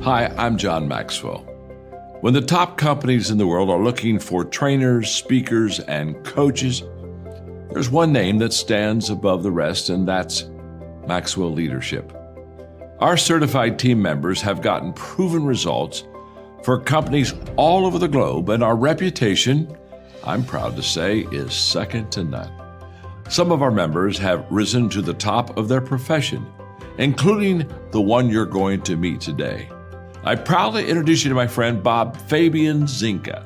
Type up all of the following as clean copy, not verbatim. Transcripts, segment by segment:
Hi, I'm John Maxwell. When the top companies in the world are looking for trainers, speakers, and coaches, there's one name that stands above the rest, and that's Maxwell Leadership. Our certified team members have gotten proven results for companies all over the globe, and our reputation, I'm proud to say, is second to none. Some of our members have risen to the top of their profession, including the one you're going to meet today. I proudly introduce you to my friend Bob Fabian Zinka.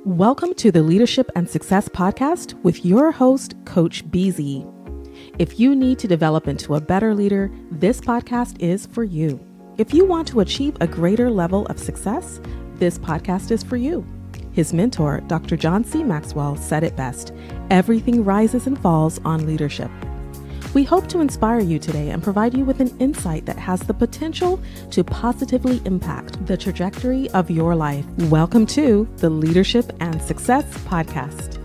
Welcome to the Leadership and Success Podcast with your host, Coach BZ. If you need to develop into a better leader, this podcast is for you. If you want to achieve a greater level of success, this podcast is for you. His mentor, Dr. John C. Maxwell, said it best: everything rises and falls on leadership. We hope to inspire you today and provide you with an insight that has the potential to positively impact the trajectory of your life. Welcome to the Leadership and Success Podcast.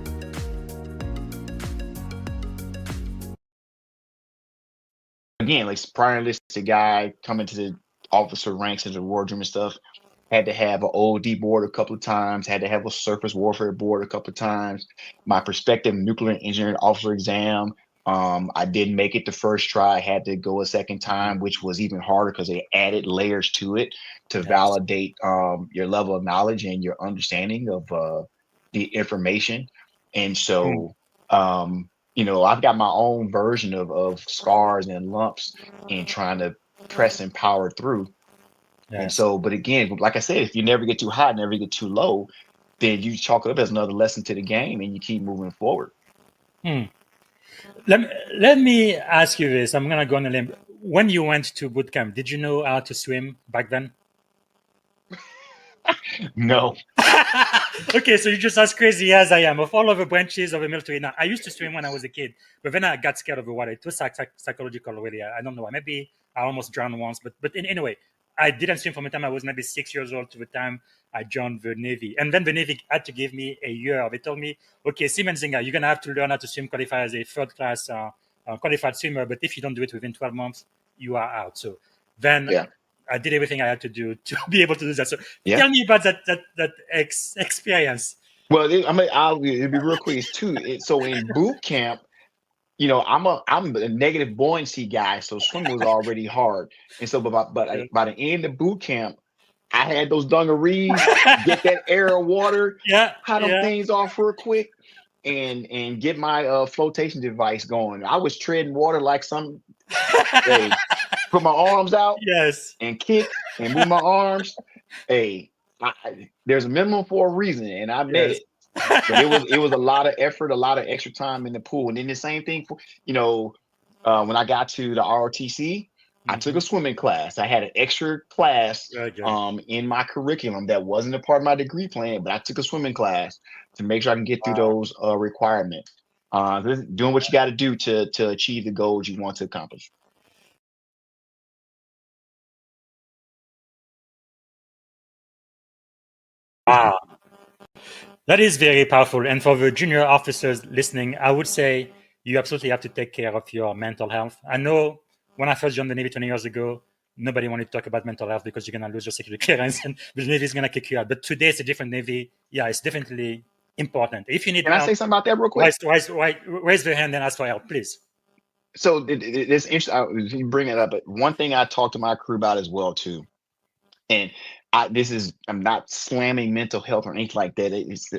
Again, like prior enlisted guy coming to the officer ranks in the wardroom and stuff, had to have an OD board a couple of times, had to have a surface warfare board a couple of times. My prospective nuclear engineering officer exam, I didn't make it the first try. I had to go a second time, which was even harder because they added layers to it to validate your level of knowledge and your understanding of the information. And so, I've got my own version of scars and lumps and trying to press and power through. Yes. And so, but again, like I said, if you never get too high, never get too low, then you chalk it up as another lesson to the game and you keep moving forward. Let me ask you this. I'm going to go on a limb. When you went to boot camp, did you know how to swim back then? No. Okay, so you're just as crazy as I am. Of all of the branches of the military, now I used to swim when I was a kid, but then I got scared of the water. It was psychological, really. I don't know. Maybe I almost drowned once, but anyway, I didn't swim from the time I was maybe 6 years old to the time I joined the Navy. And then the Navy had to give me a year. They told me, okay, Seaman Zinga, you're going to have to learn how to swim, qualify as a third class qualified swimmer, but if you don't do it within 12 months, you are out. So then I did everything I had to do to be able to do that. So tell me about that experience. Well, it'll be real quick too. So in boot camp, I'm a negative buoyancy guy, so swimming was already hard. And so, but by the end of boot camp, I had those dungarees, get that air of water, cut them things off real quick, and get my flotation device going. I was treading water like some. Hey, put my arms out, and kick and move my arms. Hey, there's a minimum for a reason, and I met it. But it was a lot of effort, a lot of extra time in the pool. And then the same thing for when I got to the ROTC, I took a swimming class. I had an extra class in my curriculum that wasn't a part of my degree plan, but I took a swimming class to make sure I can get through those requirements. Doing what you got to do to achieve the goals you want to accomplish. Wow. That is very powerful. And for the junior officers listening, I would say you absolutely have to take care of your mental health. I know when I first joined the Navy 20 years ago, nobody wanted to talk about mental health because you're going to lose your security clearance and the Navy is going to kick you out. But today it's a different Navy. Yeah, it's definitely important. If you need Can I say something about that real quick? Raise the hand and ask for help, please. So it's interesting. You bring it up, but one thing I talk to my crew about as well too, and I'm not slamming mental health or anything like that. It's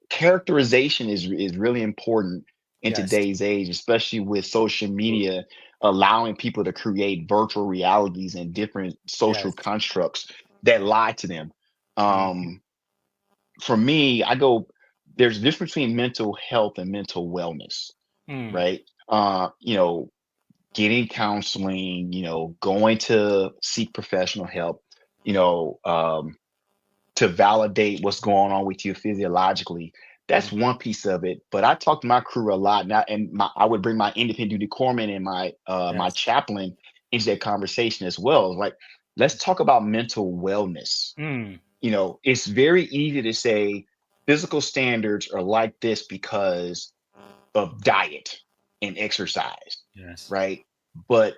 characterization is really important in today's age, especially with social media allowing people to create virtual realities and different social constructs that lie to them. For me, there's a difference between mental health and mental wellness, right? Getting counseling, going to seek professional help, to validate what's going on with you physiologically. That's one piece of it. But I talk to my crew a lot now, and I would bring my independent duty corpsman and my chaplain into that conversation as well. Like, let's talk about mental wellness. It's very easy to say physical standards are like this because of diet and exercise, right? But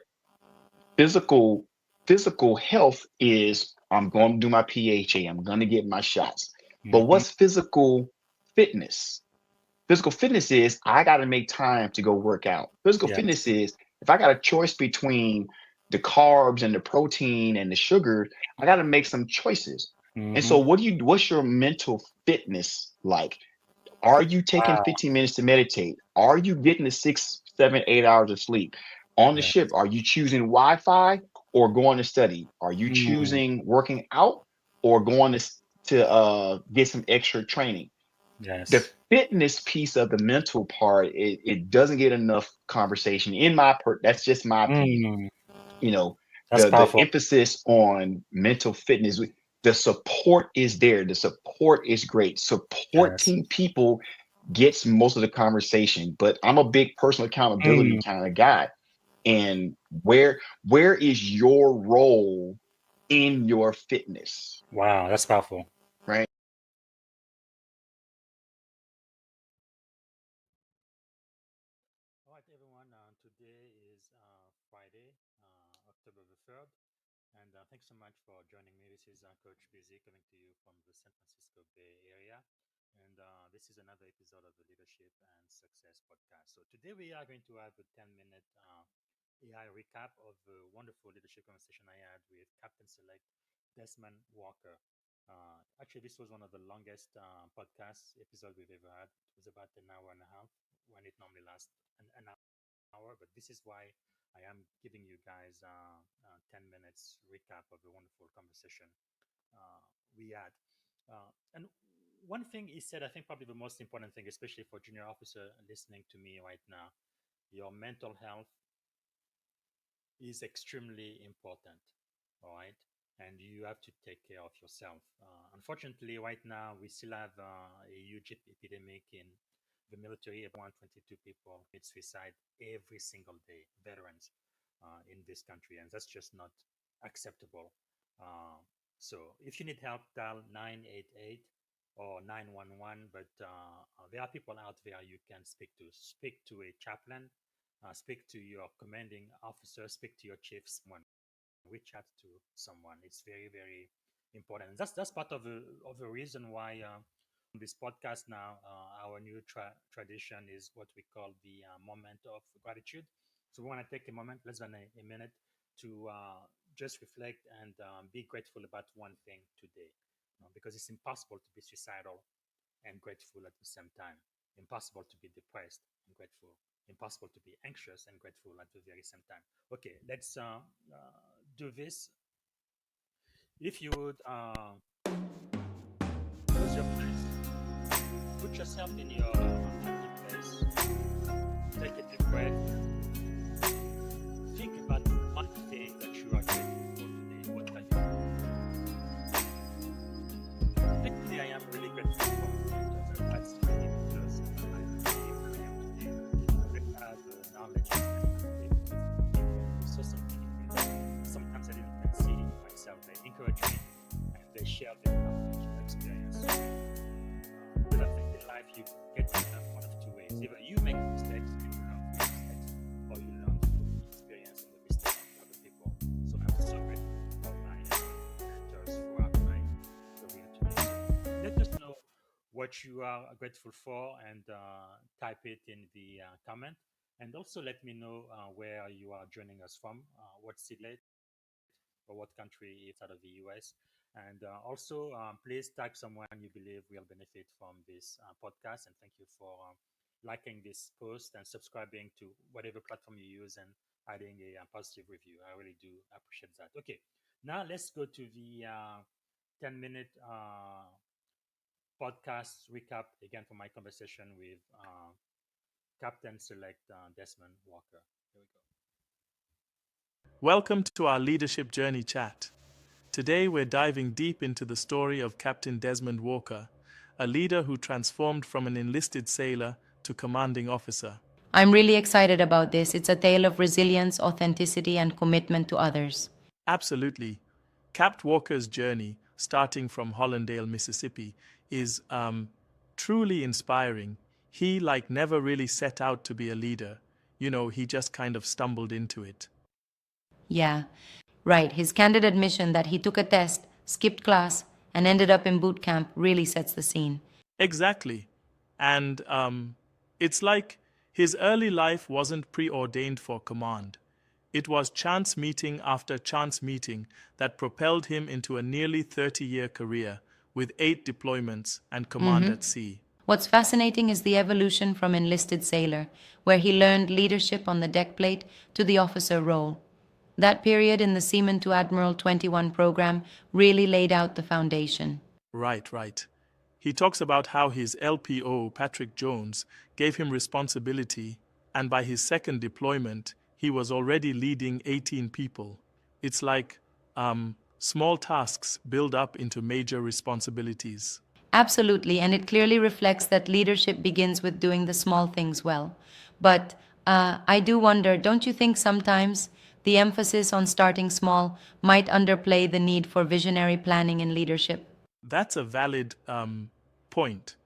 physical Physical health is I'm going to do my PHA, I'm going to get my shots. But Mm-hmm. what's physical fitness? Physical fitness is I got to make time to go work out. Physical Yes. fitness is if I got a choice between the carbs and the protein and the sugar, I got to make some choices. And Mm-hmm. so what's your mental fitness like? Are you taking Wow. 15 minutes to meditate? Are you getting the 6, 7, 8 hours of sleep? On the Yeah. ship, are you choosing Wi-Fi or going to study? Are you Mm. choosing working out or going to get some extra training? The Yes. fitness piece of the mental part, it doesn't get enough conversation in that's just my opinion. Mm. You know, That's the powerful. emphasis on mental fitness, the support is there. The support is great. Yes. Supporting people gets most of the conversation, but I'm a big personal accountability Mm. kind of guy. And where is your role in your fitness? Wow, that's powerful. Right. All right, everyone. Today is Friday, October the 3rd. And thanks so much for joining me. This is Coach Busy coming to you from the San Francisco Bay Area. And this is another episode of the Leadership and Success Podcast. So today we are going to have a 10-minute AI recap of the wonderful leadership conversation I had with Captain Select Desmond Walker. Actually, this was one of the longest podcast episodes we've ever had. It was about an hour and a half when it normally lasts an hour, but this is why I am giving you guys 10 minutes recap of the wonderful conversation we had. And one thing he said, I think probably the most important thing, especially for junior officer listening to me right now, your mental health is extremely important. All right. And you have to take care of yourself. Unfortunately, right now, we still have a huge epidemic in the military. About 122 people commit suicide every single day, veterans in this country. And that's just not acceptable. Uh, so if you need help, dial 988 or 911. But there are people out there you can speak to. Speak to a chaplain, speak to your commanding officer, speak to your chiefs. Reach out to someone. It's very, very important. And that's part of the reason why this podcast now, our new tradition is what we call the moment of gratitude. So we want to take a moment, less than a minute, to just reflect and be grateful about one thing today, because it's impossible to be suicidal and grateful at the same time. Impossible to be depressed and grateful. Impossible to be anxious and grateful at the very same time. Okay, let's do this. If you would close your eyes, put yourself in your happy place, take a deep breath, think about one thing that you are grateful for today. What are you? Like today, I am really grateful for because I've had so many mentors in my life today, where I am today. I've had the knowledge and able to people. So something in me that sometimes I didn't even see myself. They encourage me and they share their knowledge and experience. But I think in life you get to learn one of two ways. Either you make mistakes and you learn from mistakes, or you learn from the experience and the mistakes of other people. So I'm so grateful for my mentors throughout my career today. So let us know what you are grateful for and type it in the comment. And also let me know where you are joining us from, what city or what country it's out of the US. And also, please tag someone you believe will benefit from this podcast. And thank you for liking this post and subscribing to whatever platform you use and adding a positive review. I really do appreciate that. Okay, now let's go to the 10-minute podcast recap again for my conversation with Captain Select Desmond Walker. Here we go. Welcome to our Leadership Journey chat. Today we're diving deep into the story of Captain Desmond Walker, a leader who transformed from an enlisted sailor to commanding officer. I'm really excited about this. It's a tale of resilience, authenticity, and commitment to others. Absolutely. Capt Walker's journey, starting from Hollandale, Mississippi, is truly inspiring. He, like, never really set out to be a leader. He just kind of stumbled into it. Yeah, Right, his candid admission that he took a test, skipped class, and ended up in boot camp really sets the scene. Exactly. And it's like his early life wasn't preordained for command. It was chance meeting after chance meeting that propelled him into a nearly 30-year career with 8 deployments and command at sea. What's fascinating is the evolution from enlisted sailor, where he learned leadership on the deck plate, to the officer role. That period in the Seaman to Admiral 21 program really laid out the foundation. Right, right. He talks about how his LPO, Patrick Jones, gave him responsibility, and by his second deployment, he was already leading 18 people. It's like small tasks build up into major responsibilities. Absolutely, and it clearly reflects that leadership begins with doing the small things well. But I do wonder, don't you think sometimes the emphasis on starting small might underplay the need for visionary planning in leadership? That's a valid point.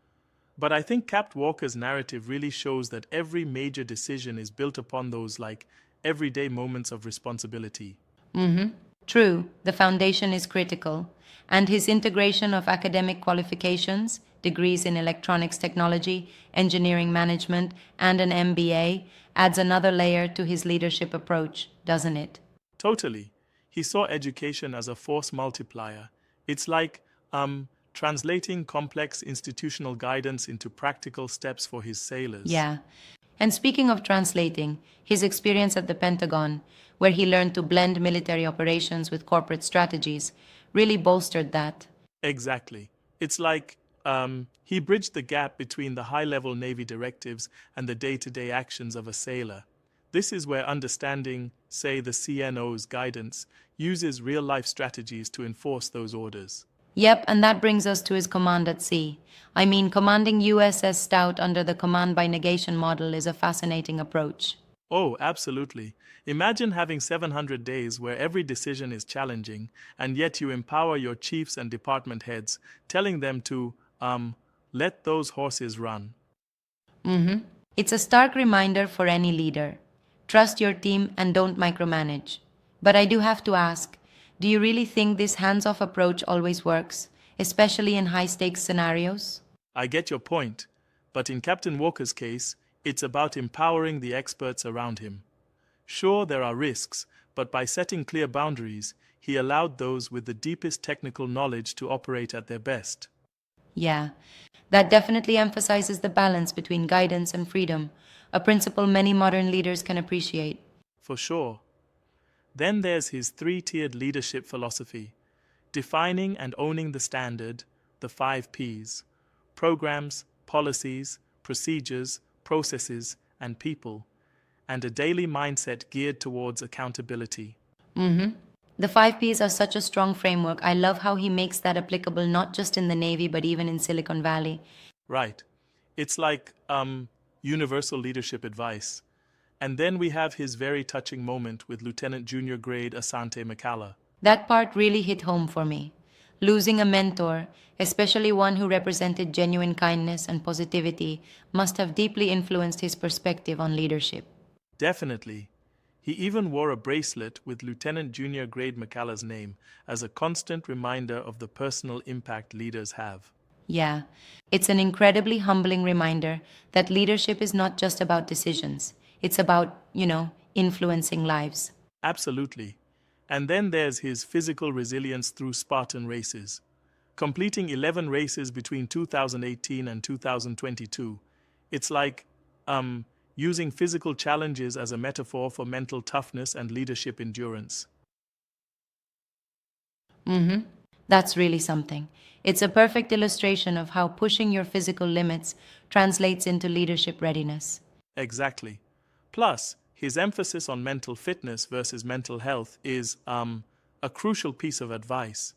But I think Capt. Walker's narrative really shows that every major decision is built upon those everyday moments of responsibility. True, the foundation is critical, and his integration of academic qualifications, degrees in electronics technology, engineering management, and an MBA adds another layer to his leadership approach, doesn't it? Totally. He saw education as a force multiplier. It's like translating complex institutional guidance into practical steps for his sailors. Yeah. And speaking of translating, his experience at the Pentagon, where he learned to blend military operations with corporate strategies, really bolstered that. Exactly. It's like he bridged the gap between the high-level Navy directives and the day-to-day actions of a sailor. This is where understanding, say, the CNO's guidance, uses real-life strategies to enforce those orders. Yep, and that brings us to his command at sea. I mean, commanding USS Stout under the command by negation model is a fascinating approach. Oh, absolutely. Imagine having 700 days where every decision is challenging, and yet you empower your chiefs and department heads, telling them to, let those horses run. It's a stark reminder for any leader. Trust your team and don't micromanage. But I do have to ask, do you really think this hands-off approach always works, especially in high-stakes scenarios? I get your point, but in Captain Walker's case, it's about empowering the experts around him. Sure, there are risks, but by setting clear boundaries, he allowed those with the deepest technical knowledge to operate at their best. Yeah, that definitely emphasizes the balance between guidance and freedom, a principle many modern leaders can appreciate. For sure. Then there's his 3-tiered leadership philosophy, defining and owning the standard, the 5 Ps: programs, policies, procedures, processes, and people, and a daily mindset geared towards accountability. The 5 Ps are such a strong framework. I love how he makes that applicable not just in the Navy but even in Silicon Valley. Right. It's like universal leadership advice. And then we have his very touching moment with Lieutenant Junior Grade Asante McCalla. That part really hit home for me. Losing a mentor, especially one who represented genuine kindness and positivity, must have deeply influenced his perspective on leadership. Definitely. He even wore a bracelet with Lieutenant Junior Grade McCalla's name as a constant reminder of the personal impact leaders have. Yeah, it's an incredibly humbling reminder that leadership is not just about decisions. It's about, influencing lives. Absolutely. And then there's his physical resilience through Spartan races. Completing 11 races between 2018 and 2022. It's like using physical challenges as a metaphor for mental toughness and leadership endurance. That's really something. It's a perfect illustration of how pushing your physical limits translates into leadership readiness. Exactly. Plus, his emphasis on mental fitness versus mental health is a crucial piece of advice.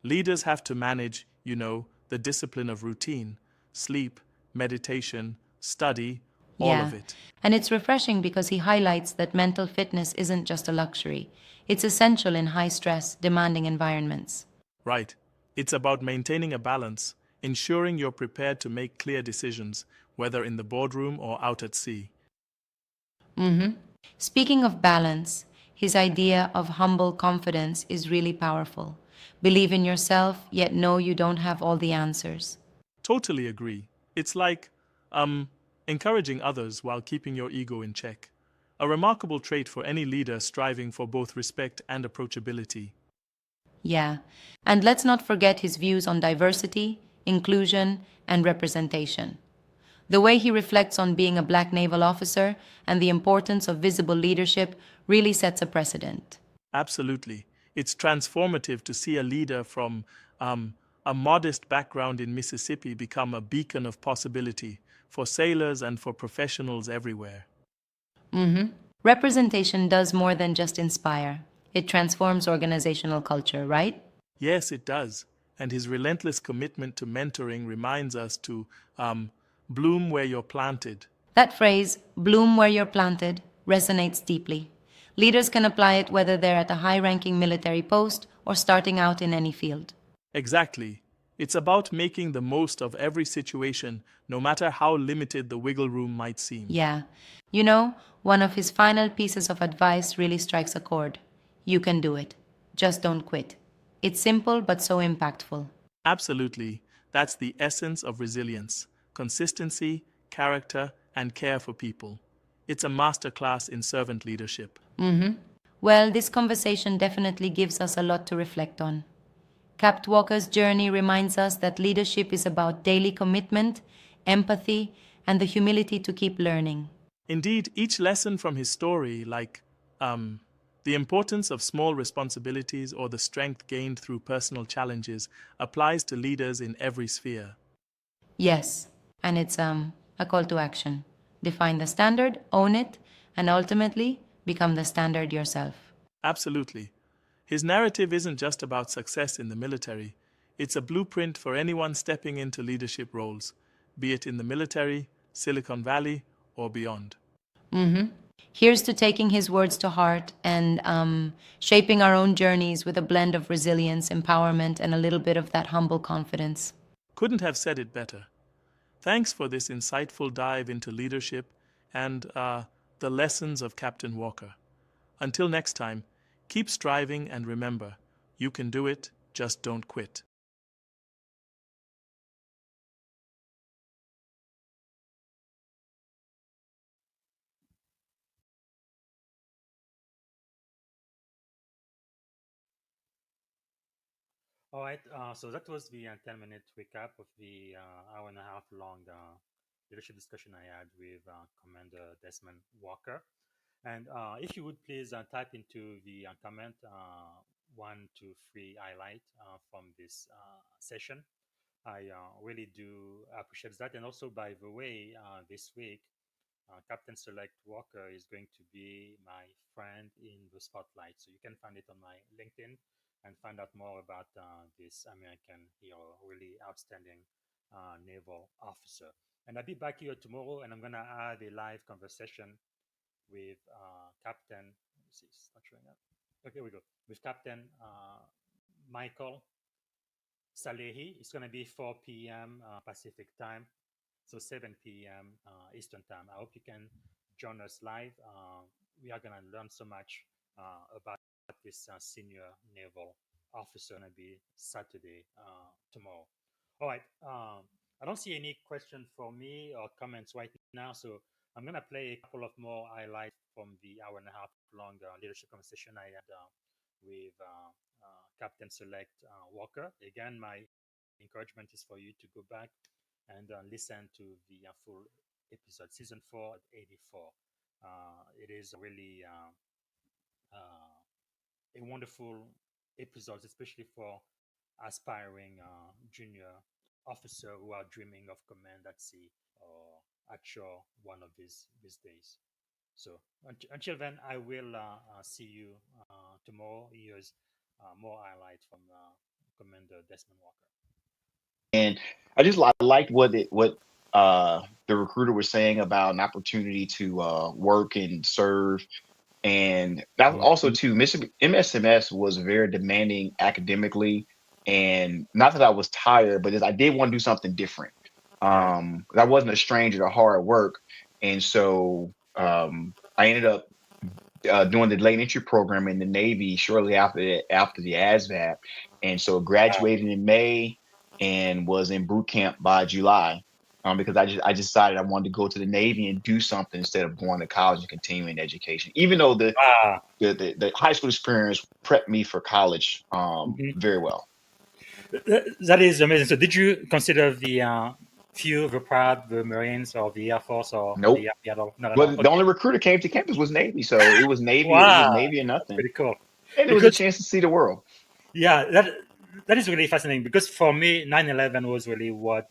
Leaders have to manage, the discipline of routine, sleep, meditation, study, all of it. And it's refreshing because he highlights that mental fitness isn't just a luxury. It's essential in high-stress, demanding environments. Right. It's about maintaining a balance, ensuring you're prepared to make clear decisions, whether in the boardroom or out at sea. Speaking of balance, His idea of humble confidence is really powerful. Believe in yourself, yet know you don't have all the answers. Totally agree. It's like encouraging others while keeping your ego in check. A remarkable trait for any leader striving for both respect and approachability. Yeah. And let's not forget his views on diversity, inclusion, and representation. The way he reflects on being a black naval officer and the importance of visible leadership really sets a precedent. Absolutely. It's transformative to see a leader from a modest background in Mississippi become a beacon of possibility for sailors and for professionals everywhere. Representation does more than just inspire, it transforms organizational culture, right? Yes, it does. And his relentless commitment to mentoring reminds us to bloom where you're planted. That phrase, bloom where you're planted, resonates deeply. Leaders can apply it whether they're at a high ranking military post or starting out in any field. Exactly. It's about making the most of every situation, no matter how limited the wiggle room might seem. Yeah. You know, one of his final pieces of advice really strikes a chord. You can do it. Just don't quit. It's simple but so impactful. Absolutely. That's the essence of resilience: consistency, character, and care for people. It's a masterclass in servant leadership. Well, this conversation definitely gives us a lot to reflect on. CAPT Walker's journey reminds us that leadership is about daily commitment, empathy, and the humility to keep learning. Indeed, each lesson from his story, like the importance of small responsibilities or the strength gained through personal challenges, applies to leaders in every sphere. Yes, and it's a call to action. Define the standard, own it, and ultimately become the standard yourself. Absolutely. His narrative isn't just about success in the military, it's a blueprint for anyone stepping into leadership roles, be it in the military, Silicon Valley, or beyond. Here's to taking his words to heart and shaping our own journeys with a blend of resilience, empowerment, and a little bit of that humble confidence. Couldn't have said it better. Thanks for this insightful dive into leadership and the lessons of Captain Walker. Until next time, keep striving and remember, you can do it, just don't quit. All right. So that was the 10-minute recap of the hour and a half long leadership discussion I had with Commander Desmond Walker. And if you would please type into the comment 1, 2, 3 highlight from this session. I really do appreciate that. And also, by the way, this week, Captain Select Walker is going to be my friend in the spotlight. So you can find it on my LinkedIn and find out more about this American hero, really outstanding naval officer. And I'll be back here tomorrow, and I'm going to have a live conversation with Captain. Let me see, it's not showing up. Okay, here we go. With Captain Michael Salehi. It's going to be 4 p.m. Pacific time, so 7 p.m. Eastern time. I hope you can join us live. We are going to learn so much about this senior naval officer. Going to be Saturday tomorrow. All right. I don't see any question for me or comments right now, so I'm going to play a couple of more highlights from the hour and a half long leadership conversation I had with Captain Select Walker. Again, my encouragement is for you to go back and listen to the full episode, season 4 at 84. It is really a wonderful episode, especially for aspiring junior officer who are dreaming of command at sea or actual one of these days. So until then, I will see you tomorrow. Here's more highlights from Commander Desmond Walker. And I just liked what the recruiter was saying about an opportunity to work and serve. And that was also too, MSMS was very demanding academically. And not that I was tired, but I did want to do something different. I wasn't a stranger to hard work. And so I ended up doing the late entry program in the Navy shortly after the ASVAB, and so graduated in May and was in boot camp by July. Because I just decided I wanted to go to the Navy and do something instead of going to college and continuing education. Even though the high school experience prepped me for college very well. That is amazing. So, did you consider the few, the Pratt, the Marines, or the Air Force, or Nope. the Army at all? Not at Well, all. the Okay. only recruiter came to campus was Navy, so it was Navy. It was Wow, Navy or nothing, pretty cool. and it was a chance to see the world. Yeah, that is really fascinating because for me, 9/11 was really what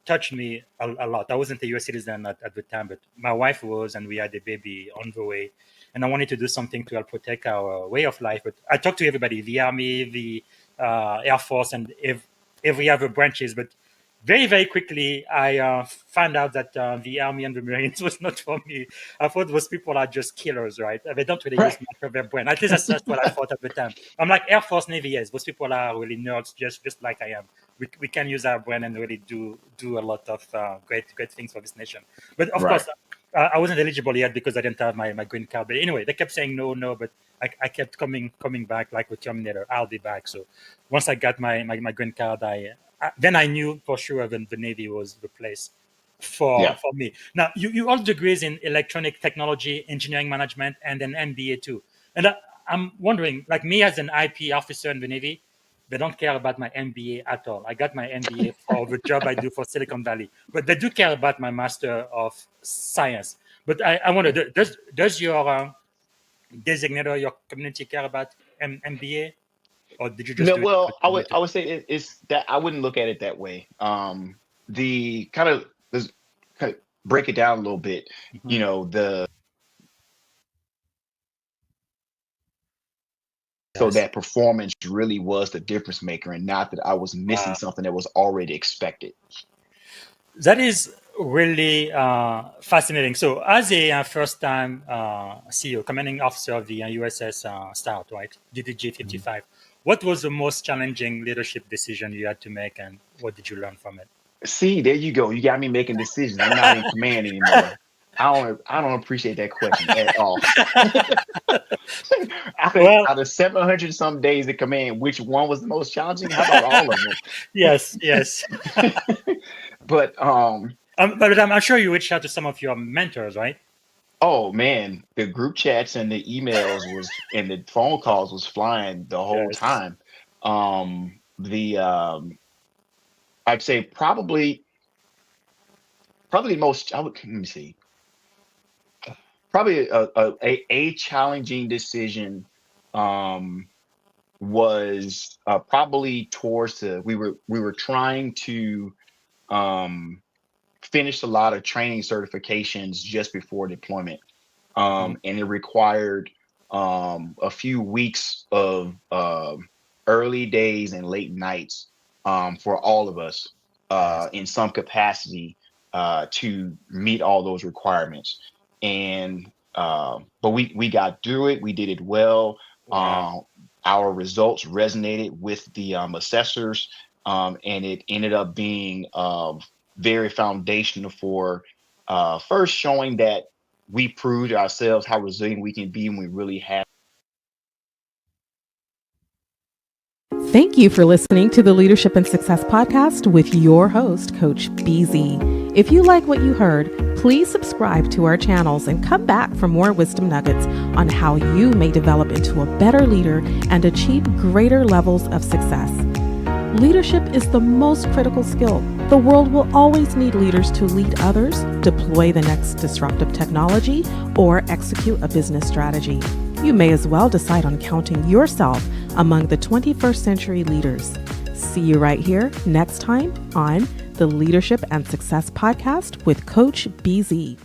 touched me a lot. I wasn't a U.S. citizen at the time, but my wife was, and we had a baby on the way. And I wanted to do something to help protect our way of life. But I talked to everybody, the Army, the Air Force, and every other branches. But very, very quickly, I found out that the Army and the Marines was not for me. I thought those people are just killers, right? They don't really use much of their brain. At least that's what I thought at the time. I'm like, Air Force, Navy, yes, those people are really nerds, just like I am. We can use our brain and really do a lot of great things for this nation. But of course, I wasn't eligible yet because I didn't have my green card. But anyway, they kept saying no, but I kept coming back like a Terminator. I'll be back. So once I got my green card, then I knew for sure that the Navy was the place for me. Now, you all degrees in electronic technology, engineering management, and an MBA too. And I'm wondering, like me as an IP officer in the Navy, they don't care about my MBA at all. I got my MBA for the job I do for Silicon Valley, but they do care about my Master of Science. But I wonder, does your designator, your community care about MBA? Or did you just No, do it? well, I would say it's that I wouldn't look at it that way. The kind of let's kind of break it down a little bit. You know, so that performance really was the difference maker, and not that I was missing something that was already expected. That is really fascinating. So, as a first-time CEO, commanding officer of the USS Stout, right, DDG 55, what was the most challenging leadership decision you had to make, and what did you learn from it? See, there you go. You got me making decisions. I'm not in command anymore. I don't appreciate that question at all. Out of 700 some days of command, which one was the most challenging? How about all of them? Yes. But I'm sure you reached out to some of your mentors, right? Oh man, the group chats and the emails and the phone calls was flying the whole time. I'd say probably most. Let me see. Probably a challenging decision was probably towards we were trying to finish a lot of training certifications just before deployment, and it required a few weeks of early days and late nights for all of us in some capacity to meet all those requirements. And but we got through it. We did it well. Our results resonated with the assessors, and it ended up being very foundational for first showing that we proved ourselves how resilient we can be when we really have. Thank you for listening to the Leadership and Success Podcast with your host, Coach BZ. If you like what you heard, please subscribe to our channels and come back for more wisdom nuggets on how you may develop into a better leader and achieve greater levels of success. Leadership is the most critical skill. The world will always need leaders to lead others, deploy the next disruptive technology, or execute a business strategy. You may as well decide on counting yourself among the 21st century leaders. See you right here next time on the Leadership and Success Podcast with Coach BZ.